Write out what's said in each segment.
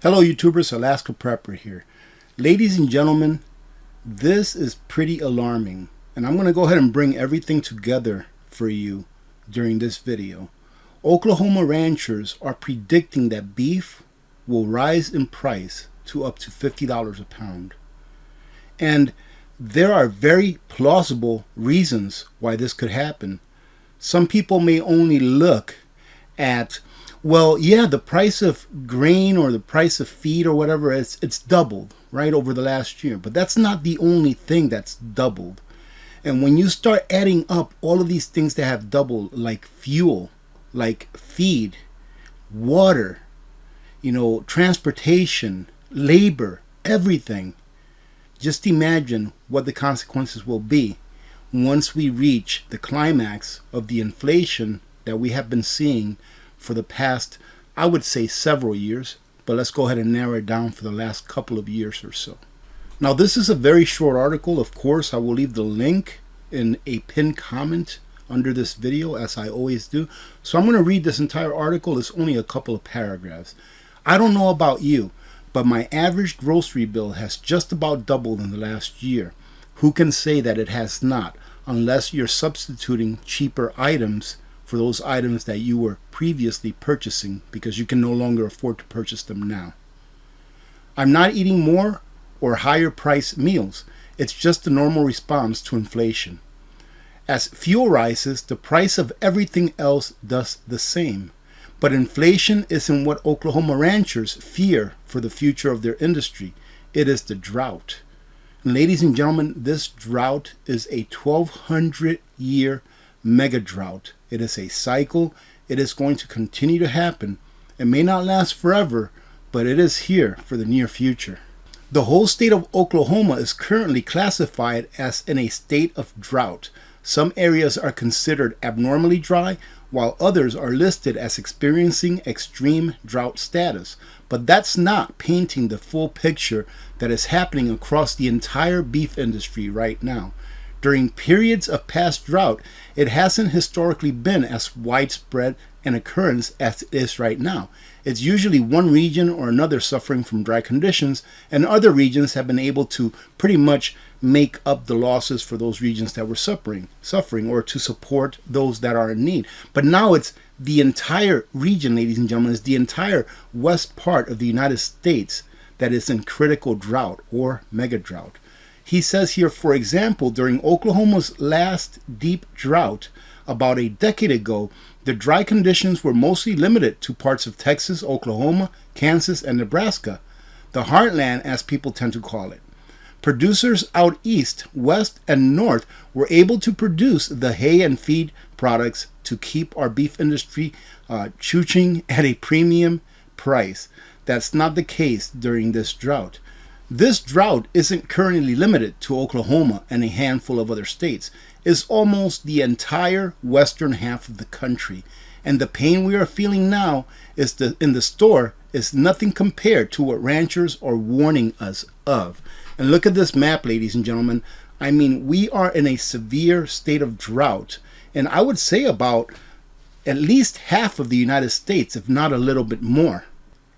Hello YouTubers, Alaska Prepper here. Ladies and gentlemen, this is pretty alarming, and I'm going to go ahead and bring everything together for you during this video. Oklahoma ranchers are predicting that beef will rise in price to up to $50 a pound. And there are very plausible reasons why this could happen. Some people may only look at, well, yeah, the price of grain or the price of feed or whatever, it's doubled, right, over the last year. But that's not the only thing that's doubled. And when you start adding up all of these things that have doubled, like fuel, like feed, water, transportation, labor, everything, just imagine what the consequences will be once we reach the climax of the inflation that we have been seeing for the past, I would say, several years, but let's go ahead and narrow it down for the last couple of years or so. Now, this is a very short article. Of course, I will leave the link in a pinned comment under this video, as I always do. So I'm going to read this entire article. It's only a couple of paragraphs. I don't know about you, but my average grocery bill has just about doubled in the last year. Who can say that it has not, unless you're substituting cheaper items for those items that you were previously purchasing because you can no longer afford to purchase them now. I'm not eating more or higher price meals. It's just a normal response to inflation. As fuel rises, the price of everything else does the same. But inflation isn't what Oklahoma ranchers fear for the future of their industry. It is the drought. And ladies and gentlemen, this drought is a 1,200-year mega drought. It is a cycle. It is going to continue to happen. It may not last forever, but it is here for the near future. The whole state of Oklahoma is currently classified as in a state of drought. Some areas are considered abnormally dry, while others are listed as experiencing extreme drought status. But that's not painting the full picture that is happening across the entire beef industry right now. During periods of past drought, it hasn't historically been as widespread an occurrence as it is right now. It's usually one region or another suffering from dry conditions, and other regions have been able to pretty much make up the losses for those regions that were suffering or to support those that are in need. But now it's the entire region, ladies and gentlemen, it's the entire west part of the United States that is in critical drought or mega drought. He says here, for example, during Oklahoma's last deep drought about a decade ago, the dry conditions were mostly limited to parts of Texas, Oklahoma, Kansas, and Nebraska, the heartland as people tend to call it. Producers out east, west, and north were able to produce the hay and feed products to keep our beef industry chewing at a premium price. That's not the case during this drought. This drought isn't currently limited to Oklahoma and a handful of other states. It's almost the entire western half of the country. And the pain we are feeling now in the store is nothing compared to what ranchers are warning us of. And look at this map, ladies and gentlemen. I mean, we are in a severe state of drought. And I would say about at least half of the United States, if not a little bit more.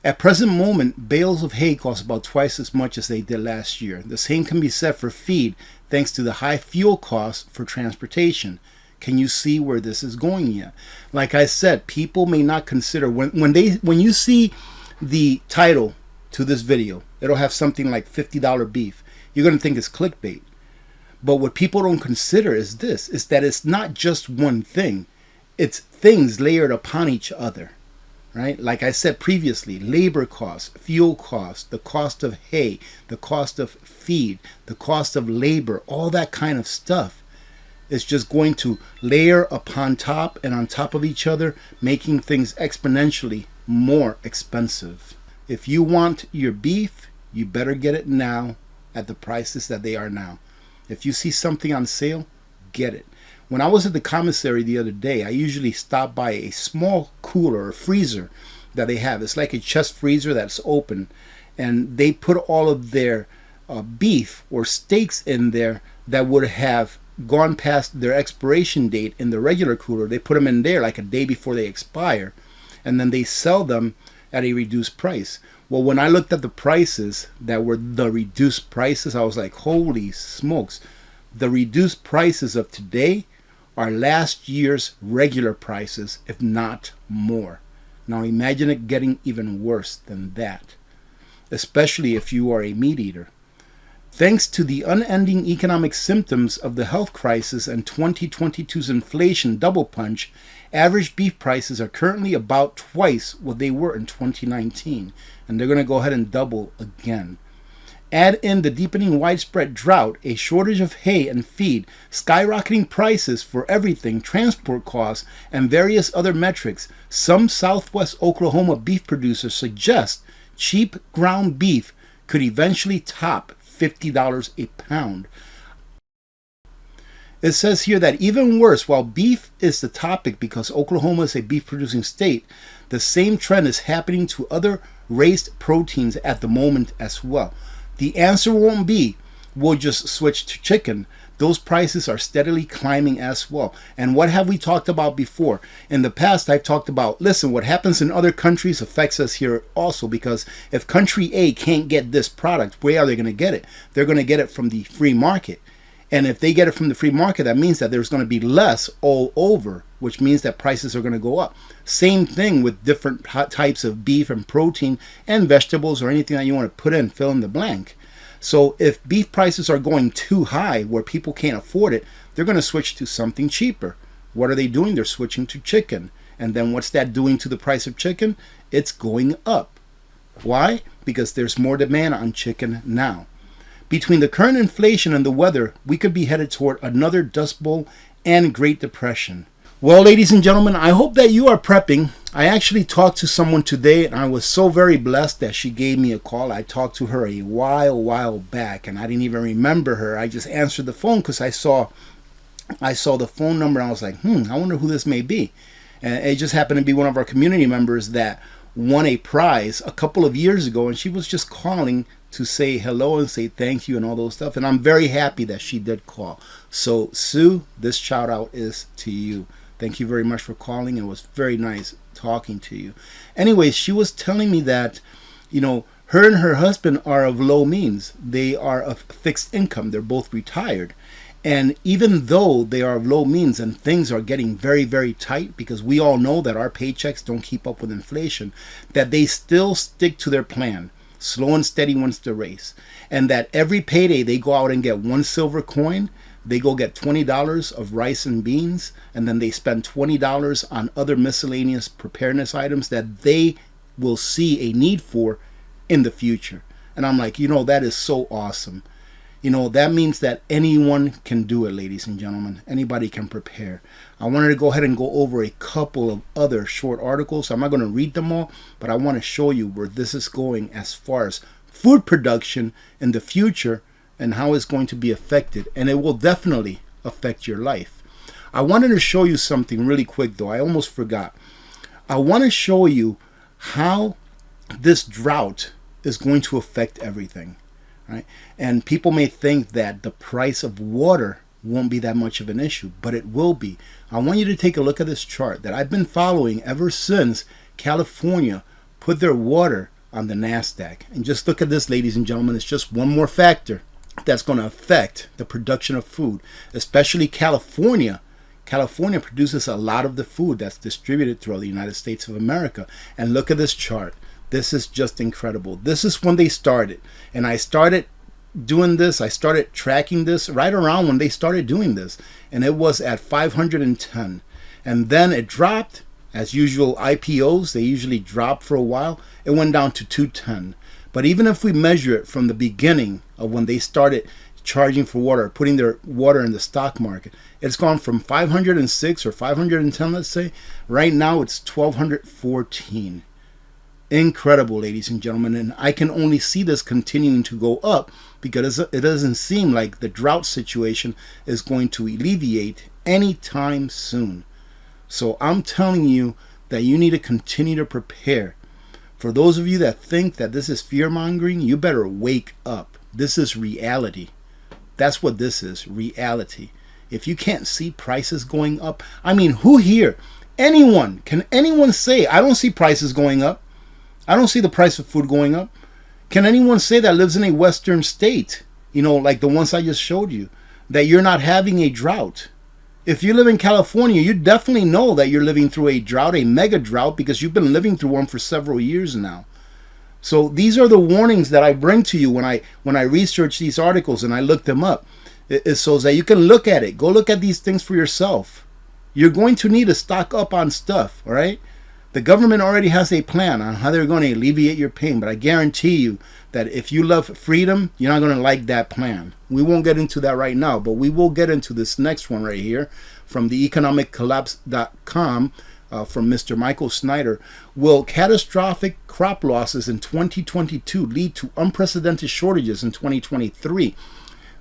At present moment, bales of hay cost about twice as much as they did last year. The same can be said for feed, thanks to the high fuel costs for transportation. Can you see where this is going yet? Like I said, people may not consider, when you see the title to this video, it'll have something like $50 beef. You're going to think it's clickbait. But what people don't consider is this, is that it's not just one thing. It's things layered upon each other. Right? Like I said previously, labor costs, fuel costs, the cost of hay, the cost of feed, the cost of labor, all that kind of stuff is just going to layer upon top and on top of each other, making things exponentially more expensive. If you want your beef, you better get it now at the prices that they are now. If you see something on sale, get it. When I was at the commissary the other day, I usually stop by a small cooler or freezer that they have. It's like a chest freezer that's open, and they put all of their beef or steaks in there that would have gone past their expiration date in the regular cooler. They put them in there like a day before they expire, and then they sell them at a reduced price. Well, when I looked at the prices that were the reduced prices, I was like, holy smokes. The reduced prices of today are last year's regular prices, if not more. Now imagine it getting even worse than that, especially if you are a meat eater. Thanks to the unending economic symptoms of the health crisis and 2022's inflation double punch, average beef prices are currently about twice what they were in 2019, and they're going to go ahead and double again. Add in the deepening widespread drought, a shortage of hay and feed, skyrocketing prices for everything, transport costs, and various other metrics. Some Southwest Oklahoma beef producers suggest cheap ground beef could eventually top $50 a pound. It says here that even worse, while beef is the topic because Oklahoma is a beef producing state, the same trend is happening to other raised proteins at the moment as well. The answer won't be, we'll just switch to chicken. Those prices are steadily climbing as well. And what have we talked about before? In the past, I've talked about, listen, what happens in other countries affects us here also, because if country A can't get this product, where are they going to get it? They're going to get it from the free market. And if they get it from the free market, that means that there's going to be less all over, which means that prices are going to go up. Same thing with different types of beef and protein and vegetables or anything that you want to put in, fill in the blank. So if beef prices are going too high where people can't afford it, they're going to switch to something cheaper. What are they doing? They're switching to chicken. And then what's that doing to the price of chicken? It's going up. Why? Because there's more demand on chicken now. Between the current inflation and the weather, we could be headed toward another Dust Bowl and Great Depression. Well, ladies and gentlemen, I hope that you are prepping. I actually talked to someone today, and I was so very blessed that she gave me a call. I talked to her a while back, and I didn't even remember her. I just answered the phone because I saw the phone number, and I was like, I wonder who this may be. And it just happened to be one of our community members that won a prize a couple of years ago, and she was just calling to say hello and say thank you and all those stuff. And I'm very happy that she did call. So Sue, this shout out is to you. Thank you very much for calling. It was very nice talking to you. Anyways, she was telling me that, her and her husband are of low means. They are of fixed income. They're both retired. And even though they are of low means and things are getting very, very tight, because we all know that our paychecks don't keep up with inflation, that they still stick to their plan. Slow and steady wins the race. And that every payday they go out and get one silver coin. They go get $20 of rice and beans, and then they spend $20 on other miscellaneous preparedness items that they will see a need for in the future. And I'm like, that is so awesome. That means that anyone can do it, ladies and gentlemen. Anybody can prepare. I wanted to go ahead and go over a couple of other short articles. I'm not going to read them all, but I want to show you where this is going as far as food production in the future and how it's going to be affected. And it will definitely affect your life. I wanted to show you something really quick, though. I almost forgot. I want to show you how this drought is going to affect everything. Right? And people may think that the price of water won't be that much of an issue, but it will be. I want you to take a look at this chart that I've been following ever since California put their water on the NASDAQ. And just look at this, ladies and gentlemen. It's just one more factor that's going to affect the production of food, especially California. California produces a lot of the food that's distributed throughout the United States of America. And look at this chart. This is just incredible. This is when they started. And I started doing this. I started tracking this right around when they started doing this. And it was at 510. And then it dropped. As usual, IPOs, they usually drop for a while. It went down to 210. But even if we measure it from the beginning of when they started charging for water, putting their water in the stock market, it's gone from 506 or 510, let's say. Right now, it's 1,214. Incredible, ladies and gentlemen. And I can only see this continuing to go up because it doesn't seem like the drought situation is going to alleviate anytime soon. So I'm telling you that you need to continue to prepare. For those of you that think that this is fear-mongering, you better wake up. This is reality. That's what this is, reality. If you can't see prices going up, I mean, who here? Can anyone say, I don't see prices going up? I don't see the price of food going up. Can anyone say that lives in a Western state, like the ones I just showed you, that you're not having a drought? If you live in California, you definitely know that you're living through a drought, a mega drought, because you've been living through one for several years now. So these are the warnings that I bring to you when I research these articles and I look them up. It's so that you can look at it. Go look at these things for yourself. You're going to need to stock up on stuff, all right? The government already has a plan on how they're going to alleviate your pain, but I guarantee you that if you love freedom, you're not going to like that plan. We won't get into that right now, but we will get into this next one right here from the economiccollapse.com from Mr. Michael Snyder. Will catastrophic crop losses in 2022 lead to unprecedented shortages in 2023?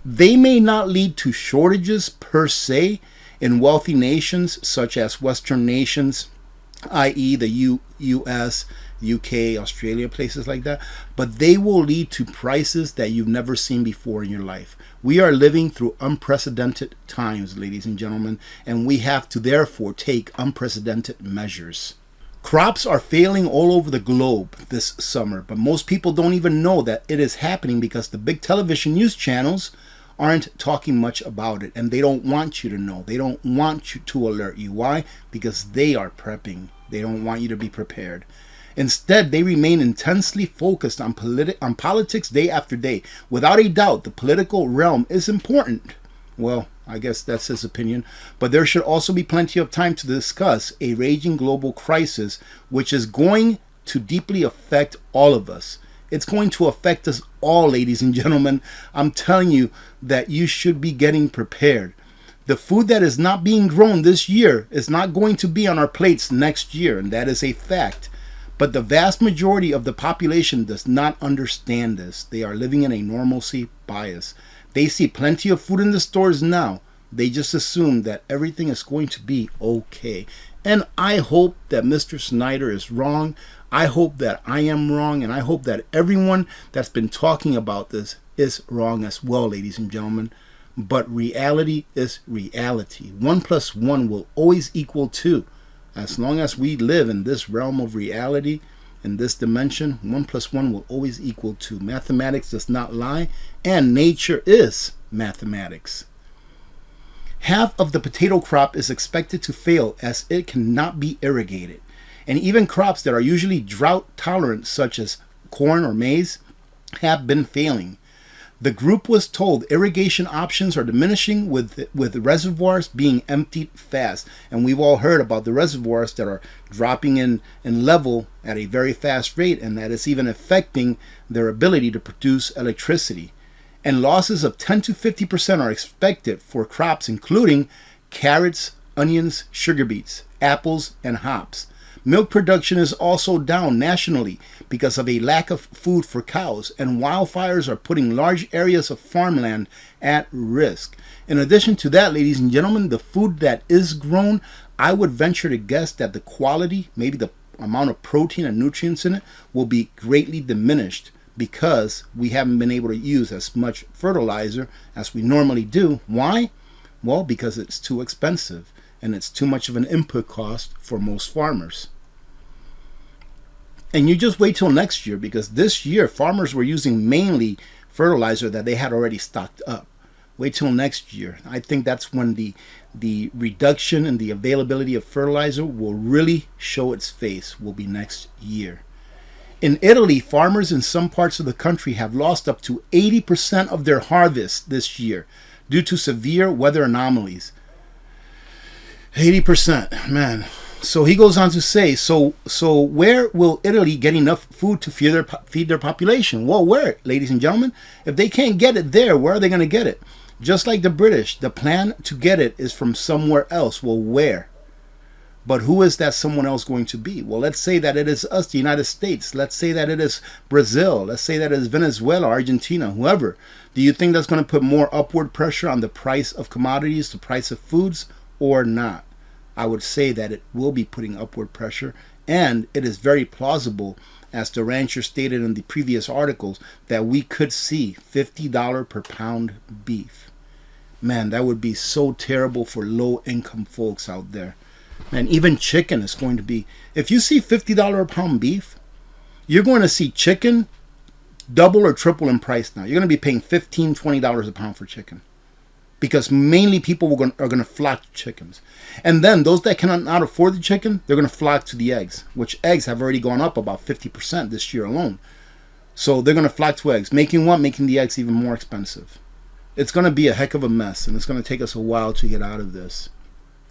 They may not lead to shortages per se in wealthy nations such as Western nations, i.e. the U.S., UK, Australia, places like that, but they will lead to prices that you've never seen before in your life. We are living through unprecedented times, ladies and gentlemen, and we have to therefore take unprecedented measures. Crops are failing all over the globe this summer, but most people don't even know that it is happening because the big television news channels aren't talking much about it, and they don't want you to know. They don't want you to alert you. Why? Because they are prepping. They don't want you to be prepared. Instead, they remain intensely focused on politics day after day. Without a doubt, the political realm is important. Well, I guess that's his opinion. But there should also be plenty of time to discuss a raging global crisis, which is going to deeply affect all of us. It's going to affect us all, ladies and gentlemen. I'm telling you that you should be getting prepared. The food that is not being grown this year is not going to be on our plates next year, and that is a fact. But the vast majority of the population does not understand this. They are living in a normalcy bias. They see plenty of food in the stores now. They just assume that everything is going to be okay. And I hope that Mr. Snyder is wrong. I hope that I am wrong, and I hope that everyone that's been talking about this is wrong as well, ladies and gentlemen. But reality is reality. 1 + 1 will always equal 2. As long as we live in this realm of reality, in this dimension, 1 + 1 will always equal 2. Mathematics does not lie, and nature is mathematics. Half of the potato crop is expected to fail as it cannot be irrigated. And even crops that are usually drought tolerant, such as corn or maize, have been failing. The group was told irrigation options are diminishing with reservoirs being emptied fast. And we've all heard about the reservoirs that are dropping in level at a very fast rate, and that is even affecting their ability to produce electricity. And losses of 10 to 50% are expected for crops including carrots, onions, sugar beets, apples, and hops. Milk production is also down nationally because of a lack of food for cows, and wildfires are putting large areas of farmland at risk. In addition to that, ladies and gentlemen, the food that is grown, I would venture to guess that the quality, maybe the amount of protein and nutrients in it, will be greatly diminished because we haven't been able to use as much fertilizer as we normally do. Why? Well, because it's too expensive and it's too much of an input cost for most farmers. And you just wait till next year, because this year farmers were using mainly fertilizer that they had already stocked up. Wait till next year. I think that's when the reduction in the availability of fertilizer will really show its face, will be next year. In Italy, farmers in some parts of the country have lost up to 80% of their harvest this year due to severe weather anomalies. 80%, man. So he goes on to say, so where will Italy get enough food to feed their population? Well, where, ladies and gentlemen? If they can't get it there, where are they going to get it? Just like the British, the plan to get it is from somewhere else. Well, where? But who is that someone else going to be? Well, let's say that it is us, the United States. Let's say that it is Brazil. Let's say that it is Venezuela, Argentina, whoever. Do you think that's going to put more upward pressure on the price of commodities, the price of foods, or not? I would say that it will be putting upward pressure, and it is very plausible, as the rancher stated in the previous articles, that we could see $50 per pound beef. Man, that would be so terrible for low-income folks out there. And even chicken is going to be, if you see $50 a pound beef, You're going to see chicken double or triple in price now. You're going to be paying $15, $20 a pound for chicken, because mainly people are going to flock to chickens. And then those that cannot afford the chicken, they're going to flock to the eggs, which eggs have already gone up about 50% this year alone. So they're going to flock to eggs, making the eggs even more expensive. It's going to be a heck of a mess, and it's going to take us a while to get out of this.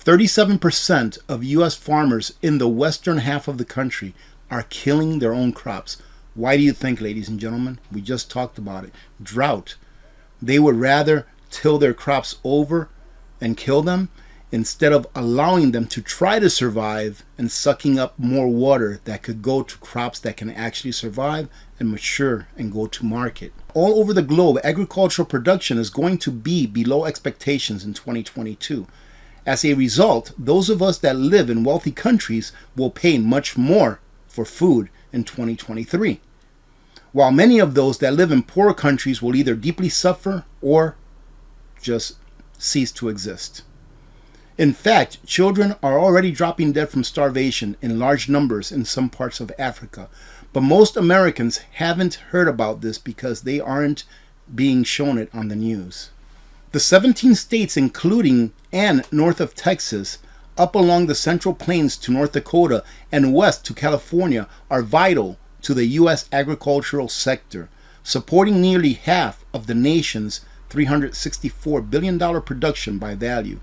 37% of U.S. farmers in the western half of the country are killing their own crops. Why do you think, ladies and gentlemen? We just talked about it. Drought. They would rather till their crops over and kill them instead of allowing them to try to survive and sucking up more water that could go to crops that can actually survive and mature and go to market. All over the globe, agricultural production is going to be below expectations in 2022. As a result, those of us that live in wealthy countries will pay much more for food in 2023, while many of those that live in poorer countries will either deeply suffer or just cease to exist. In fact, children are already dropping dead from starvation in large numbers in some parts of Africa, but most Americans haven't heard about this because they aren't being shown it on the news. The 17 states, including and north of Texas, up along the Central Plains to North Dakota and west to California, are vital to the U.S. agricultural sector, supporting nearly half of the nation's $364 billion production by value.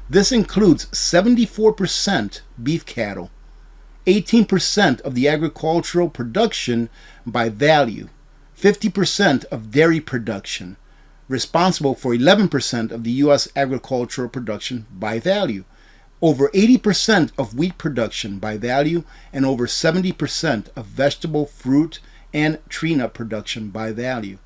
This includes 74% beef cattle, 18% of the agricultural production by value, 50% of dairy production, responsible for 11% of the U.S. agricultural production by value, over 80% of wheat production by value, and over 70% of vegetable, fruit, and tree nut production by value.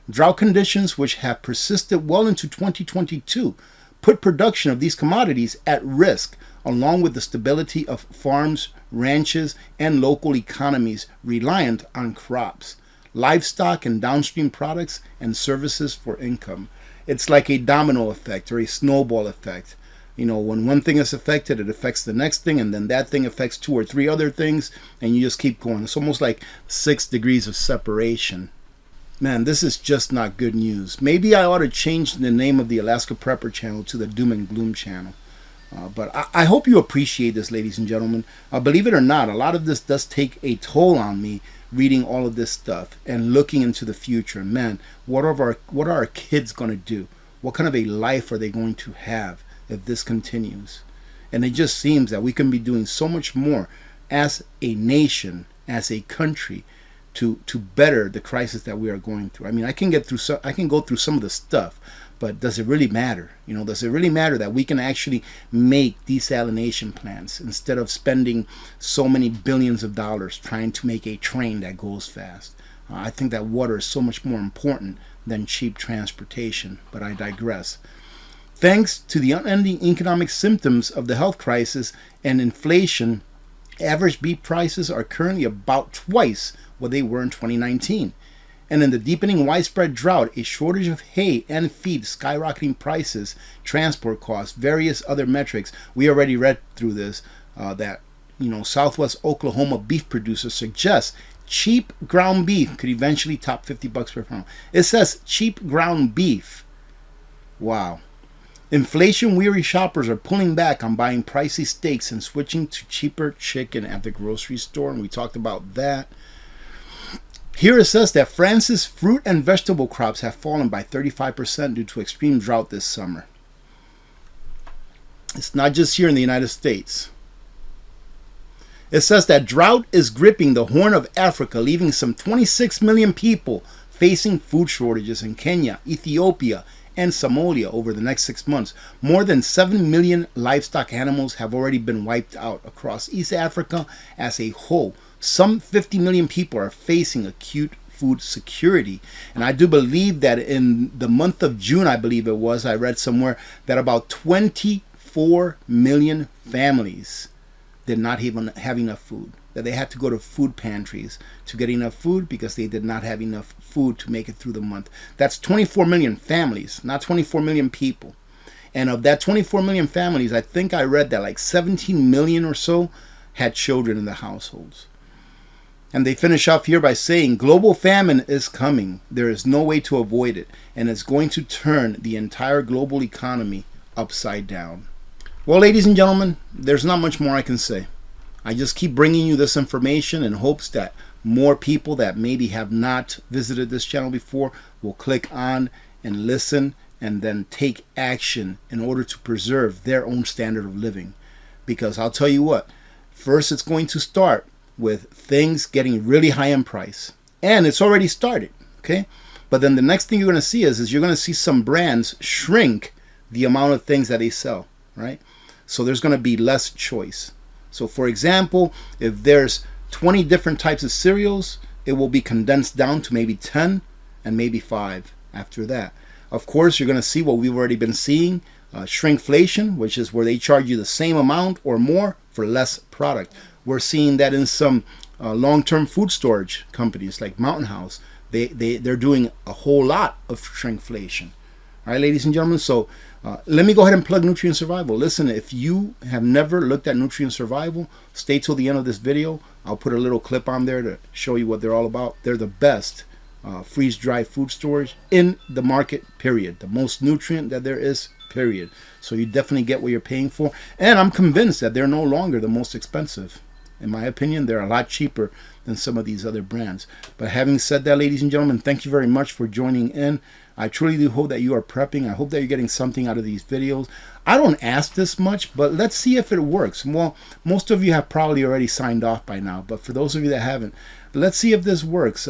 Drought conditions, which have persisted well into 2022, put production of these commodities at risk, along with the stability of farms, ranches, and local economies reliant on crops, livestock, and downstream products and services for income. It's like a domino effect or a snowball effect. You know, when one thing is affected, it affects the next thing, and then that thing affects 2 or 3 other things, and you just keep going. It's almost like 6 degrees of separation. Man, this is just not good news. Maybe I ought to change the name of the Alaska Prepper channel to the Doom and Gloom channel. But I hope you appreciate this, ladies and gentlemen. Believe it or not, a lot of this does take a toll on me, reading all of this stuff and looking into the future. Man, what are our kids going to do? What kind of a life are they going to have if this continues? And it just seems that we can be doing so much more as a nation, as a country, to better the crisis that we are going through. I mean, I can go through some of the stuff, but does it really matter? You know, does it really matter that we can actually make desalination plants instead of spending so many billions of dollars trying to make a train that goes fast? I think that water is so much more important than cheap transportation, but I digress. Thanks to the unending economic symptoms of the health crisis and inflation, average beef prices are currently about twice what they were in 2019. And in the deepening widespread drought, a shortage of hay and feed, skyrocketing prices, transport costs, various other metrics. We already read through this, that Southwest Oklahoma beef producers suggest cheap ground beef could eventually top $50 per pound. It says cheap ground beef. Wow. Inflation-weary shoppers are pulling back on buying pricey steaks and switching to cheaper chicken at the grocery store, and we talked about that. Here it says that France's fruit and vegetable crops have fallen by 35% due to extreme drought this summer. It's not just here in the United States. It says that drought is gripping the Horn of Africa, leaving some 26 million people facing food shortages in Kenya, Ethiopia, and Somalia over the next 6 months. More than 7 million livestock animals have already been wiped out across East Africa as a whole. Some 50 million people are facing acute food security. And I do believe that in the month of June, I believe it was, I read somewhere that about 24 million families did not even have enough food. That they had to go to food pantries to get enough food because they did not have enough food to make it through the month. That's 24 million families, not 24 million people. And of that 24 million families, I think I read that like 17 million or so had children in the households. And they finish off here by saying, global famine is coming. There is no way to avoid it, and it's going to turn the entire global economy upside down. Well, ladies and gentlemen, there's not much more I can say. I just keep bringing you this information in hopes that more people that maybe have not visited this channel before will click on and listen and then take action in order to preserve their own standard of living. Because I'll tell you what, first it's going to start with things getting really high in price. And it's already started, okay? But then the next thing you're going to see is you're going to see some brands shrink the amount of things that they sell, right? So there's going to be less choice. So for example, if there's 20 different types of cereals, it will be condensed down to maybe 10 and maybe 5 after that. Of course, you're going to see what we've already been seeing, shrinkflation, which is where they charge you the same amount or more for less product. We're seeing that in some long-term food storage companies like Mountain House. They're doing a whole lot of shrinkflation. All right, ladies and gentlemen, so let me go ahead and plug Nutrient Survival. Listen, if you have never looked at Nutrient Survival, stay till the end of this video. I'll put a little clip on there to show you what they're all about. They're the best freeze-dried food storage in the market, period. The most nutrient that there is, period. So you definitely get what you're paying for. And I'm convinced that they're no longer the most expensive. In my opinion, they're a lot cheaper than some of these other brands. But having said that, ladies and gentlemen, thank you very much for joining in. I truly do hope that you are prepping. I hope that you're getting something out of these videos. I don't ask this much, but let's see if it works. Well, most of you have probably already signed off by now, but for those of you that haven't, let's see if this works.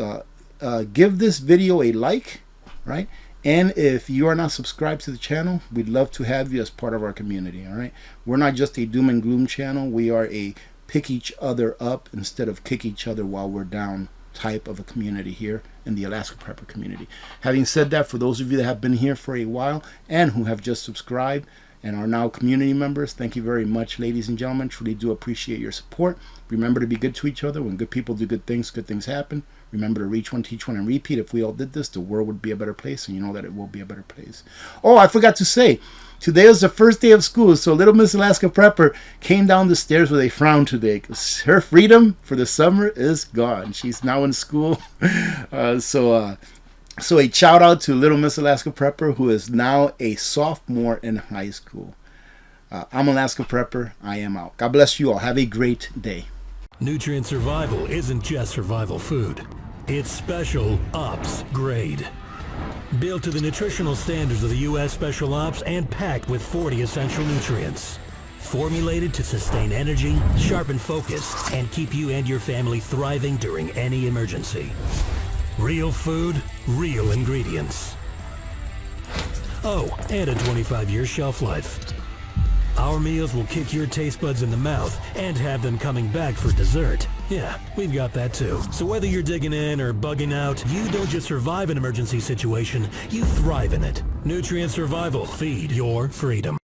Give this video a like, right? And if you are not subscribed to the channel, we'd love to have you as part of our community, all right? We're not just a doom and gloom channel. We are a pick each other up instead of kick each other while we're down type of a community here in the Alaska Prepper community. Having said that, for those of you that have been here for a while and who have just subscribed and are now community members, thank you very much, ladies and gentlemen. Truly do appreciate your support. Remember to be good to each other. When good people do good things happen. Remember to reach one, teach one, and repeat. If we all did this, the world would be a better place, and you know that it will be a better place. Oh, I forgot to say, today was the first day of school, so little Miss Alaska Prepper came down the stairs with a frown today because her freedom for the summer is gone. She's now in school. So a shout out to little Miss Alaska Prepper, who is now a sophomore in high school. I'm Alaska Prepper. I am out. God bless you all. Have a great day. Nutrient Survival isn't just survival food. It's special ops grade. Built to the nutritional standards of the U.S. Special Ops and packed with 40 essential nutrients. Formulated to sustain energy, sharpen focus, and keep you and your family thriving during any emergency. Real food, real ingredients. Oh, and a 25-year shelf life. Our meals will kick your taste buds in the mouth and have them coming back for dessert. Yeah, we've got that too. So whether you're digging in or bugging out, you don't just survive an emergency situation, you thrive in it. Nutrient Survival. Feed your freedom.